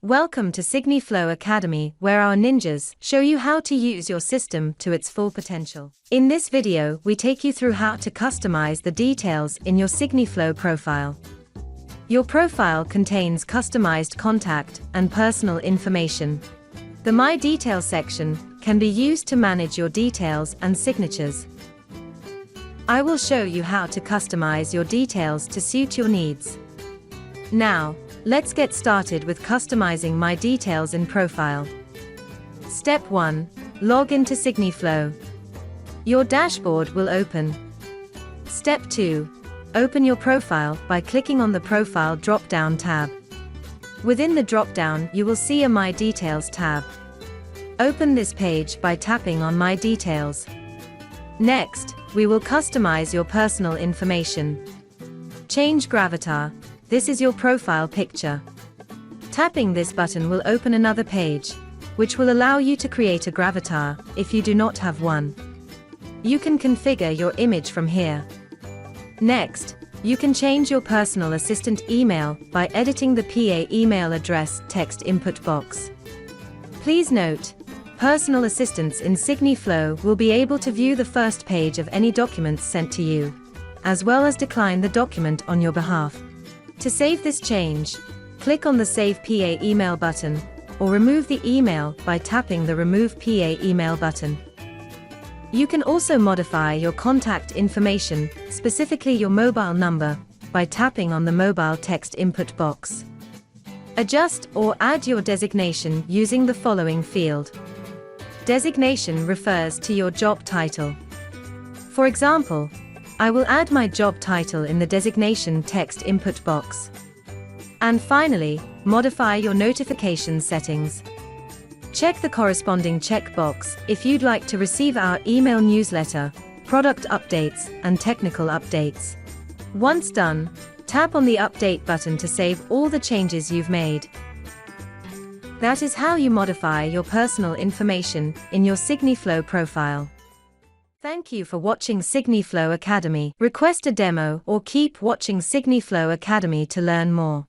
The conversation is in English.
Welcome to SigniFlow Academy, where our ninjas show you how to use your system to its full potential. In this video, we take you through how to customize the details in your SigniFlow profile. Your profile contains customized contact and personal information. The My Details section can be used to manage your details and signatures. I will show you how to customize your details to suit your needs. Now, let's get started with customizing My Details in Profile. Step 1. Log into SigniFlow. Your dashboard will open. Step 2. Open your profile by clicking on the Profile drop-down tab. Within the drop-down, you will see a My Details tab. Open this page by tapping on My Details. Next, we will customize your personal information. Change Gravatar. This is your profile picture. Tapping this button will open another page, which will allow you to create a gravatar if you do not have one. You can configure your image from here. Next, you can change your personal assistant email by editing the PA email address text input box. Please note, personal assistants in SigniFlow will be able to view the first page of any documents sent to you, as well as decline the document on your behalf. To save this change, click on the Save PA Email button, or remove the email by tapping the Remove PA Email button. You can also modify your contact information, specifically your mobile number, by tapping on the Mobile text input box. Adjust or add your designation using the following field. Designation refers to your job title. For example, I will add my job title in the designation text input box. And finally, modify your notification settings. Check the corresponding checkbox if you'd like to receive our email newsletter, product updates, and technical updates. Once done, tap on the Update button to save all the changes you've made. That is how you modify your personal information in your SigniFlow profile. Thank you for watching SigniFlow Academy. Request a demo or keep watching SigniFlow Academy to learn more.